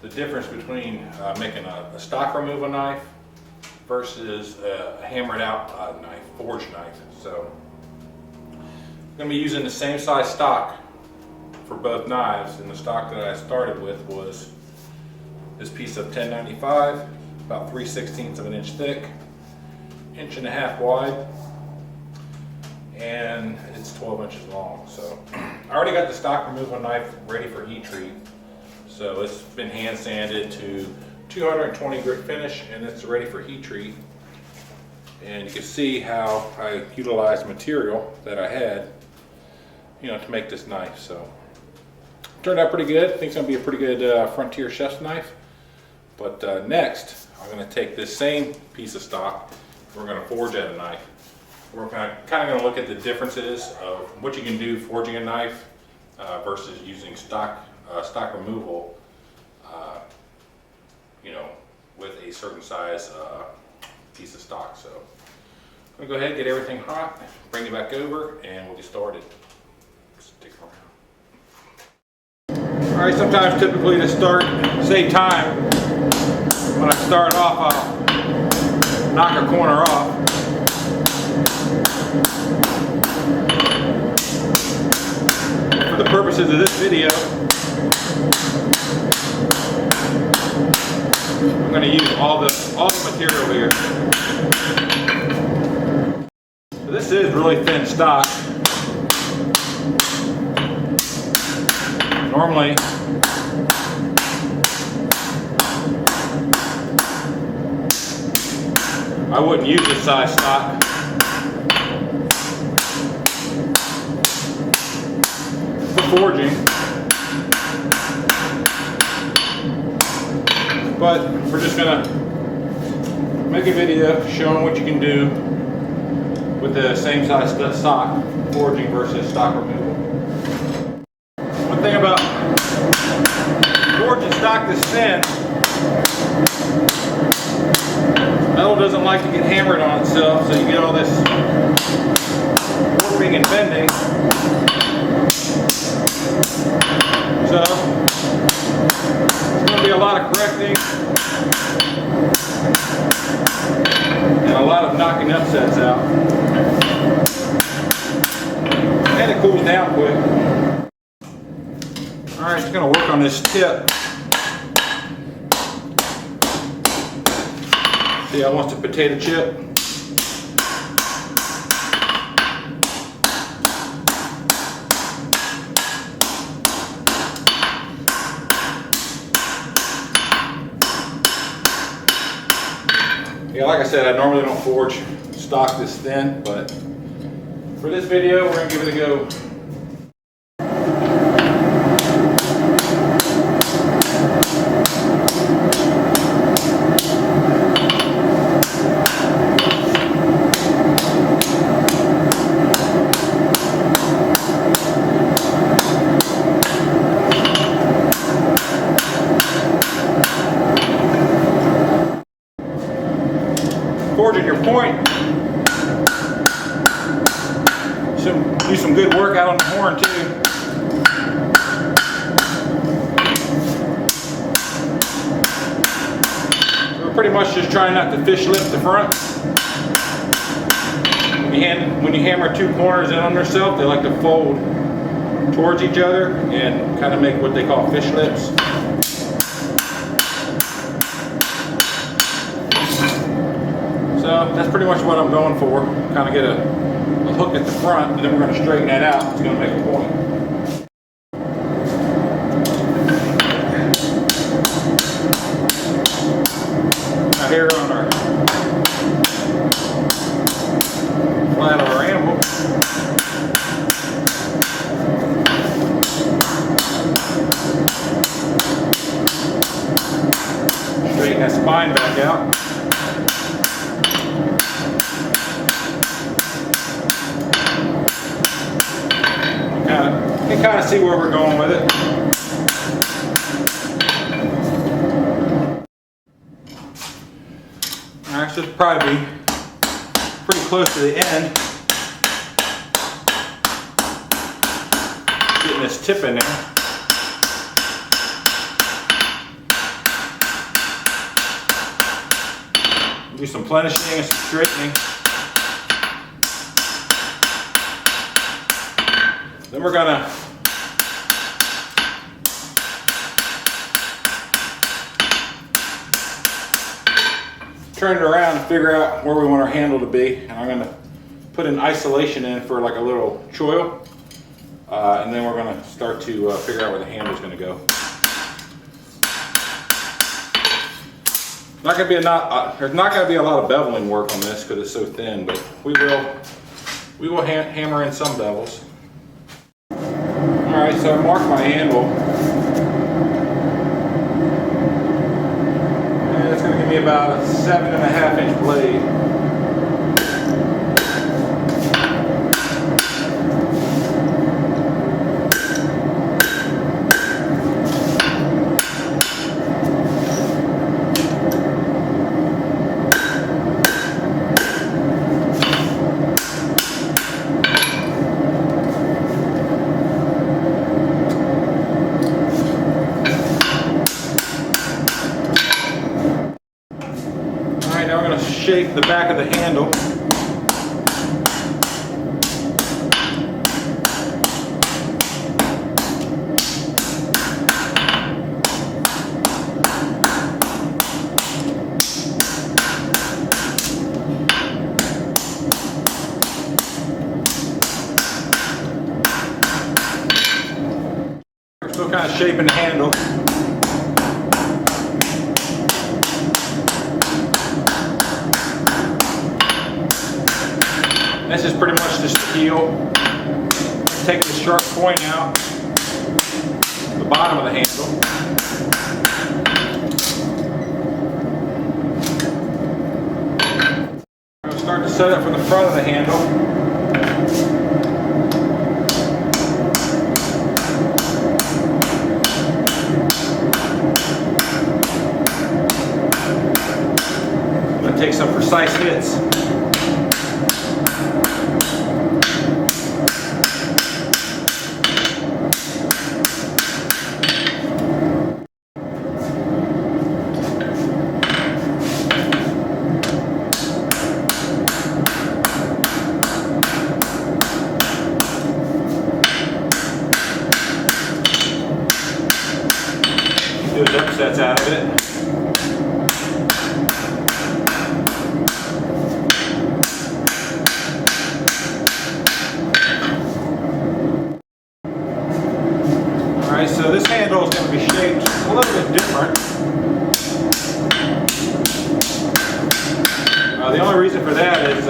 the difference between making a stock removal knife versus a hammered out knife, forged knife. So I'm going to be using the same size stock for both knives, and the stock that I started with was this piece of 1095, about 3/16 of an inch thick, 1.5 inches wide, and it's 12 inches long. So I already got the stock removal knife ready for heat treat. So it's been hand sanded to 220 grit finish, and it's ready for heat treat. And you can see how I utilized material that I had, to make this knife. So turned out pretty good. I think it's gonna be a pretty good Frontier chef's knife. But next, I'm gonna take this same piece of stock. We're gonna forge at a knife. We're kind of gonna look at the differences of what you can do forging a knife versus using stock removal, with a certain size piece of stock. So I'm gonna go ahead and get everything hot, bring it back over, and we'll get started. Stick around. All right, sometimes typically to save time, when I start off, I'll knock a corner off. For the purposes of this video, I'm going to use all the material here. So this is really thin stock. Normally, I wouldn't use this size stock. For forging. But we're just gonna make a video showing what you can do with the same size stock forging versus stock removal. One thing about forging stock this thin, metal doesn't like to get hammered on itself, so you get all this warping and bending. So there's going to be a lot of correcting and a lot of knocking upsets out. And it cools down quick. Alright, just going to work on this tip. See, I want the potato chip. Yeah, like I said, I normally don't forge stock this thin, but for this video, we're going to give it a go. Forging your point. Do some good work out on the horn too. So we're pretty much just trying not to fish lift the front. When you hammer two corners in on themselves, they like to fold towards each other and kind of make what they call fish lips. So that's pretty much what I'm going for. Kind of get a hook at the front, and then we're going to straighten that out. It's going to make a point. Now here on our flat of our animal, straighten that spine back out. You can kind of see where we're going with it. Alright, so it'll probably be pretty close to the end. Getting this tip in there. do some plenishing and some straightening. Then we're gonna turn it around and figure out where we want our handle to be. And I'm gonna put an isolation in for like a little choil. And then we're gonna start to figure out where the handle's gonna go. Not gonna be there's not gonna be a lot of beveling work on this because it's so thin, but we will hammer in some bevels. All right, so I marked my handle, and it's gonna give me about a 7.5 inch blade. Shape the back of the handle. We're still kind of shaping the handle. This is pretty much just the heel. Take the sharp point out, the bottom of the handle. I'm going to start to set up for the front of the handle. I'm going to take some precise hits. Upsets out of it. Alright, so this handle is going to be shaped a little bit different. The only reason for that is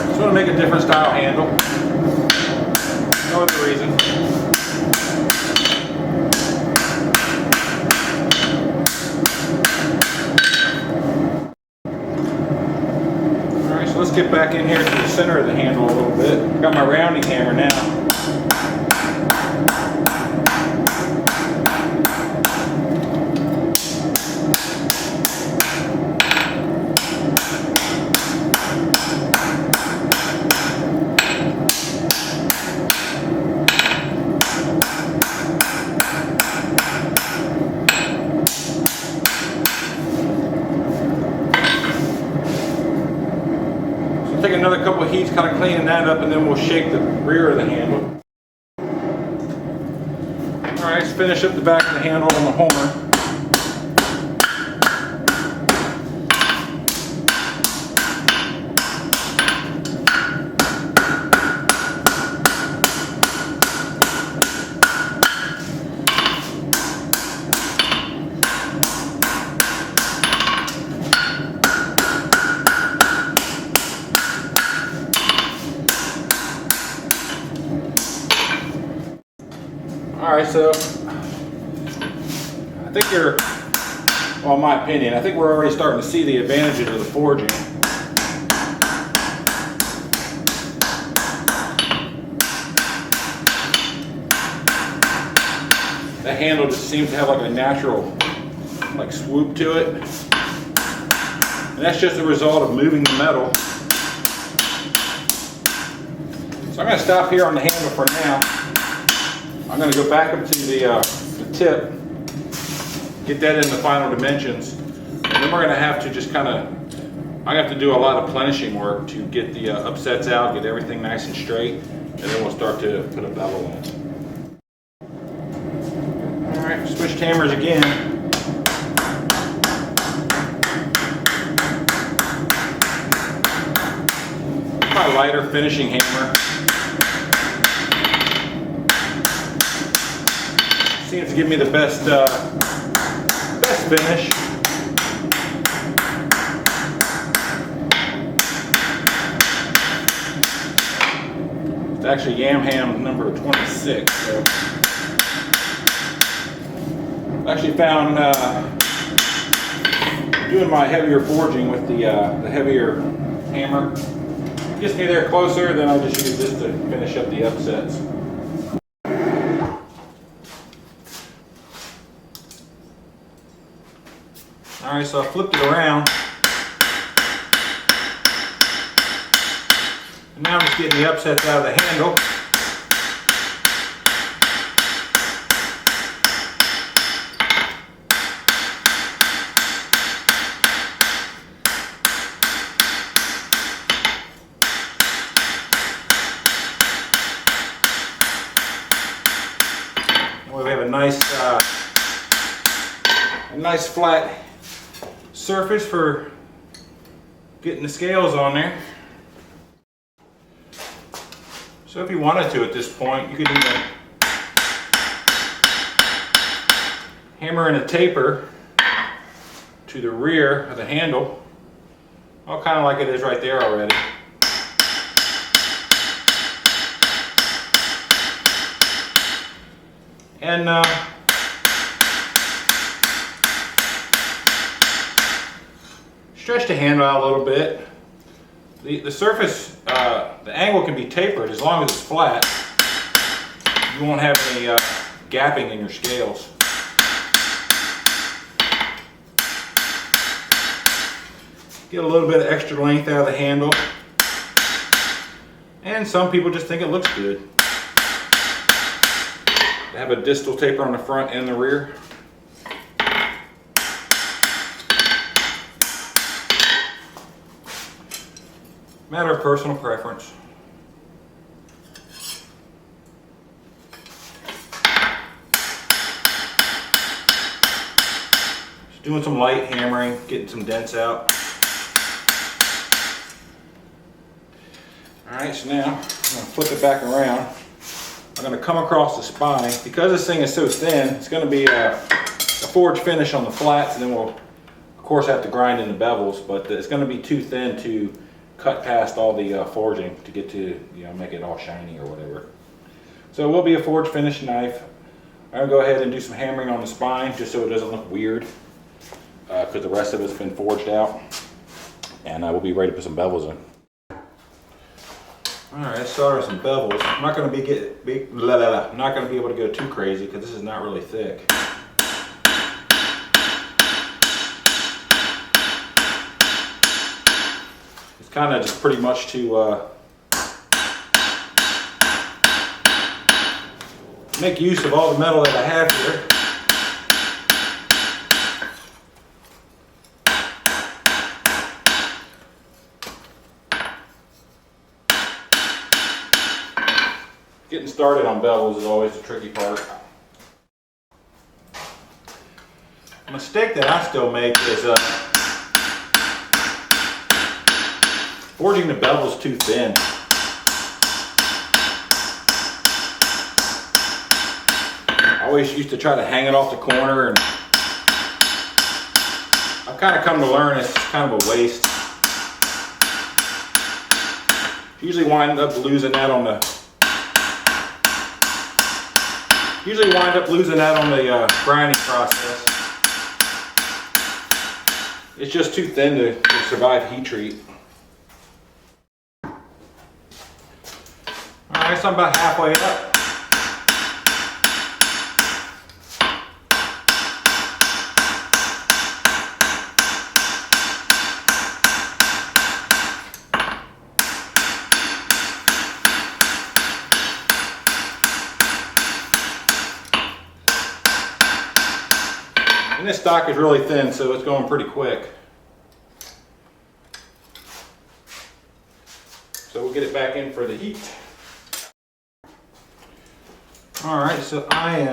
just want to make a different style handle. No other reason. Alright, so let's get back in here to the center of the handle a little bit. Got my rounding hammer now. Take another couple of heats, kind of cleaning that up, and then we'll shape the rear of the handle. Alright, let's finish up the back of the handle on the homer. Alright, so I think well, in my opinion, I think we're already starting to see the advantages of the forging. The handle just seems to have like a natural swoop to it. And that's just a result of moving the metal. So I'm going to stop here on the handle for now. I'm going to go back up to the tip get that in the final dimensions. And then we're gonna have to just kind of, I have to do a lot of plenishing work to get the upsets out, get everything nice and straight, and then we'll start to put a bevel in. All right, switched hammers again. My lighter finishing hammer. Seems to give me the best finish. It's actually Yam Ham number 26. So I actually found doing my heavier forging with the heavier hammer gets me there closer. Then I just use this to finish up the upsets. All right, so I flipped it around. And now I'm just getting the upsets out of the handle. Well, we have a nice flat surface for getting the scales on there. So if you wanted to at this point, you could even hammer in a taper to the rear of the handle. Well, kind of like it is right there already. And stretch the handle out a little bit. The surface, the angle can be tapered as long as it's flat. You won't have any gapping in your scales. Get a little bit of extra length out of the handle. And some people just think it looks good to have a distal taper on the front and the rear. Matter of personal preference. Just doing some light hammering, getting some dents out. Alright, so now I'm going to flip it back around. I'm going to come across the spine. Because this thing is so thin, it's going to be a forged finish on the flats, and then we'll of course have to grind in the bevels, but it's going to be too thin to cut past all the forging to get to, make it all shiny or whatever. So it will be a forged finish knife. I'm going to go ahead and do some hammering on the spine just so it doesn't look weird, because the rest of it's been forged out, and we'll be ready to put some bevels in. Alright, let's start with some bevels. I'm not going to I'm not going to be able to go too crazy because this is not really thick. It's kind of just pretty much to make use of all the metal that I have here. Getting started on bevels is always the tricky part. A mistake that I still make is forging the bevels too thin. I always used to try to hang it off the corner, and I've kind of come to learn it's kind of a waste. Usually wind up losing that on the grinding process. It's just too thin to survive heat treat. Alright, so I'm about halfway up. And this stock is really thin, so it's going pretty quick. So we'll get it back in for the heat. All right, so I am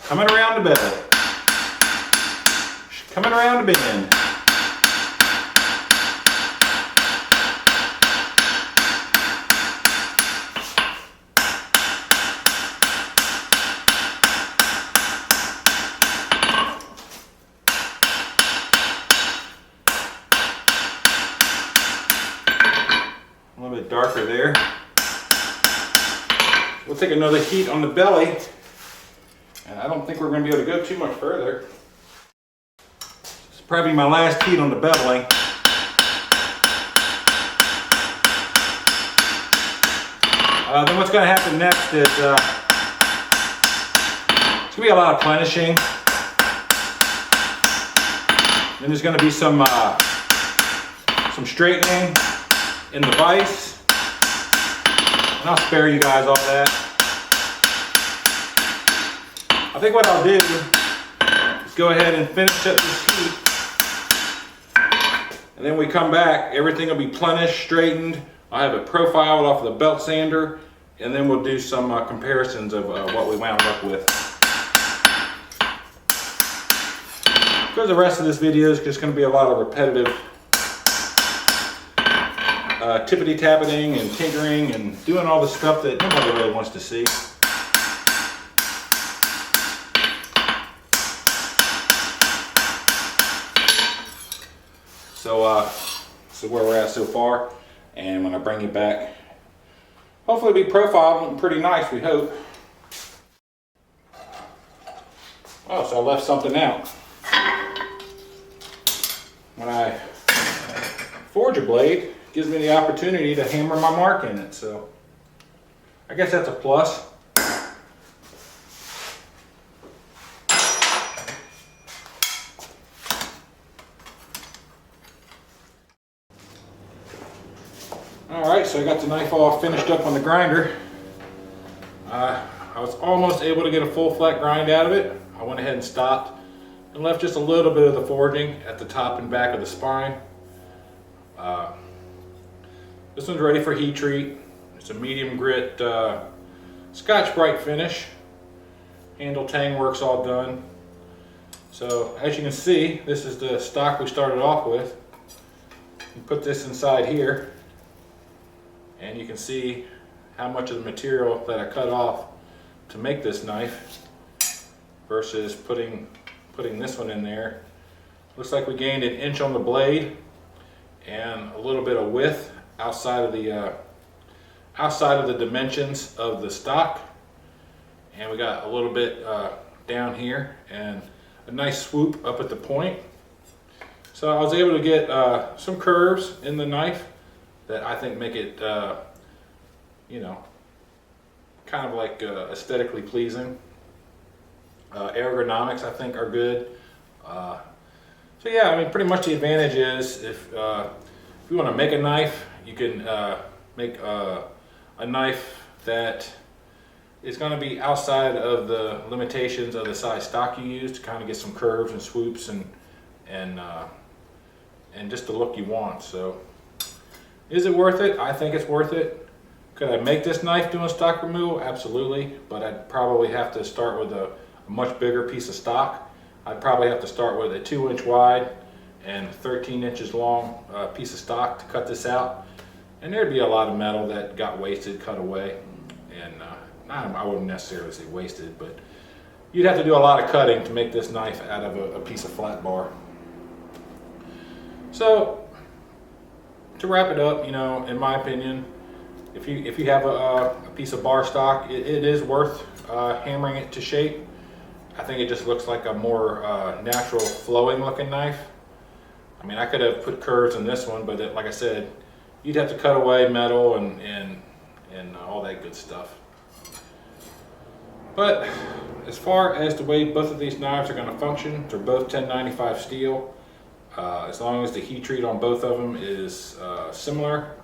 coming around the bend. Coming around the bend. A little bit darker there. We'll take another heat on the belly. And I don't think we're going to be able to go too much further. It's probably my last heat on the beveling. Then what's going to happen next is it's going to be a lot of plenishing. Then there's going to be some straightening in the vise. And I'll spare you guys all that. I think what I'll do is go ahead and finish up this heat. And then we come back, everything will be plenished, straightened. I'll have it profiled off the belt sander. And then we'll do some comparisons of what we wound up with. Because the rest of this video is just going to be a lot of repetitive tippity-tapping and tinkering and doing all the stuff that nobody really wants to see. So where we're at so far, and when I bring you back, hopefully it'll be profiled and pretty nice, we hope. Oh, so I left something out. When I forge a blade, it gives me the opportunity to hammer my mark in it, so I guess that's a plus. Alright, so I got the knife all finished up on the grinder. I was almost able to get a full flat grind out of it. I went ahead and stopped and left just a little bit of the forging at the top and back of the spine. This one's ready for heat treat. It's a medium grit Scotch Brite finish. Handle tang work's all done. So as you can see, this is the stock we started off with. You put this inside here, and you can see how much of the material that I cut off to make this knife versus putting this one in there. Looks like we gained an inch on the blade and a little bit of width outside of the dimensions of the stock, and we got a little bit down here and a nice swoop up at the point. So I was able to get some curves in the knife that I think make it, you know, kind of like aesthetically pleasing. Ergonomics I think are good. So yeah, I mean, pretty much the advantage is if you want to make a knife, you can make a knife that is going to be outside of the limitations of the size stock you use to kind of get some curves and swoops and just the look you want. So is it worth it? I think it's worth it. Could I make this knife doing stock removal? Absolutely, but I'd probably have to start with a much bigger piece of stock. I'd probably have to start with a 2-inch wide and 13 inches long piece of stock to cut this out. And there'd be a lot of metal that got wasted, cut away. And I wouldn't necessarily say wasted, but you'd have to do a lot of cutting to make this knife out of a piece of flat bar. So to wrap it up, you know, in my opinion, if you have a piece of bar stock, it is worth hammering it to shape. I think it just looks like a more natural flowing looking knife. I mean, I could have put curves in this one, but like I said, you'd have to cut away metal and all that good stuff. But as far as the way both of these knives are going to function, they're both 1095 steel. As long as the heat treat on both of them is similar,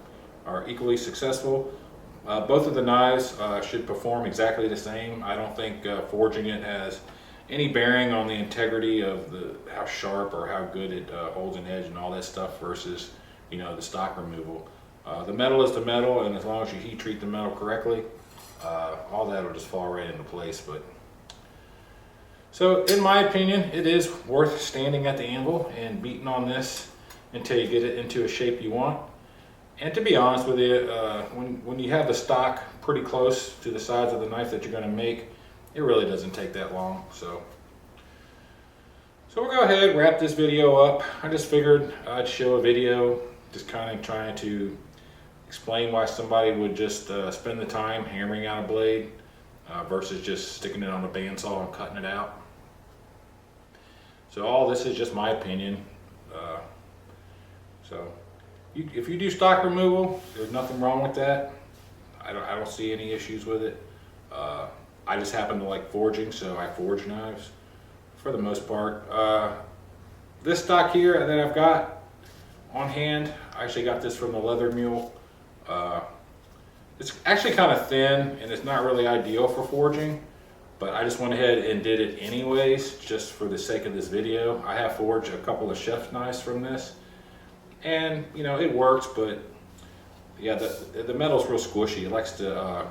are equally successful. Both of the knives should perform exactly the same. I don't think forging it has any bearing on the integrity of how sharp or how good it holds an edge and all that stuff versus, you know, the stock removal. The metal is the metal, and as long as you heat treat the metal correctly, all that will just fall right into place. But so in my opinion, it is worth standing at the anvil and beating on this until you get it into a shape you want. And to be honest with you, when you have the stock pretty close to the size of the knife that you're going to make, it really doesn't take that long. So we'll go ahead and wrap this video up. I just figured I'd show a video just kind of trying to explain why somebody would just spend the time hammering out a blade versus just sticking it on a bandsaw and cutting it out. So all this is just my opinion. If you do stock removal, there's nothing wrong with that. I don't see any issues with it. I just happen to like forging, so I forge knives for the most part. This stock here that I've got on hand, I actually got this from the Leather Mule. It's actually kind of thin and it's not really ideal for forging, but I just went ahead and did it anyways, just for the sake of this video. I have forged a couple of chef's knives from this, and you know, it works, but yeah, the metal's real squishy. It likes to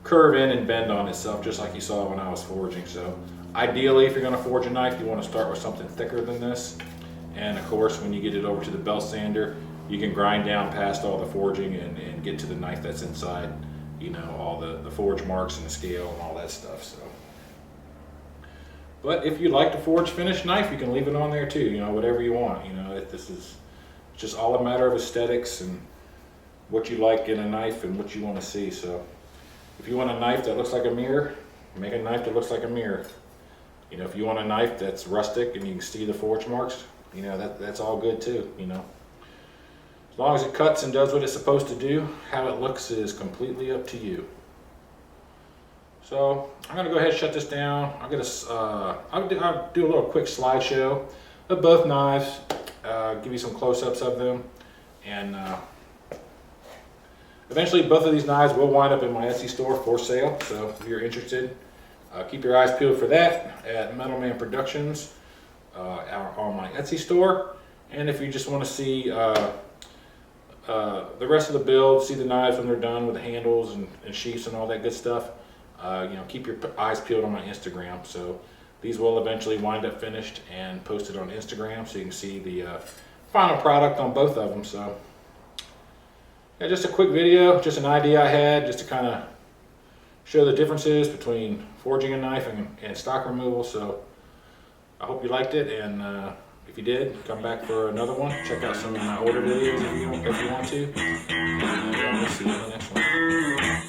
curve in and bend on itself, just like you saw when I was forging. So ideally, if you're going to forge a knife, you want to start with something thicker than this. And of course, when you get it over to the belt sander, you can grind down past all the forging and get to the knife that's inside, you know, all the forge marks and the scale and all that stuff. So, but if you'd like to forge finished knife, you can leave it on there too, you know, whatever you want. You know, this is just all a matter of aesthetics and what you like in a knife and what you want to see. So if you want a knife that looks like a mirror, make a knife that looks like a mirror. You know, if you want a knife that's rustic and you can see the forge marks, you know, that's all good too, you know. As long as it cuts and does what it's supposed to do, how it looks is completely up to you. So I'm gonna go ahead and shut this down. I'll do a little quick slideshow of both knives, give you some close-ups of them, and eventually both of these knives will wind up in my Etsy store for sale. So if you're interested, keep your eyes peeled for that at Metal Man Productions on my Etsy store. And if you just want to see the rest of the build, see the knives when they're done with the handles and sheaths and all that good stuff, you know, keep your eyes peeled on my Instagram. So these will eventually wind up finished and posted on Instagram, so you can see the final product on both of them. So yeah, just a quick video, just an idea I had just to kind of show the differences between forging a knife and stock removal. So I hope you liked it, and if you did, come back for another one. Check out some of my older videos if you want to. And we'll see you in the next one.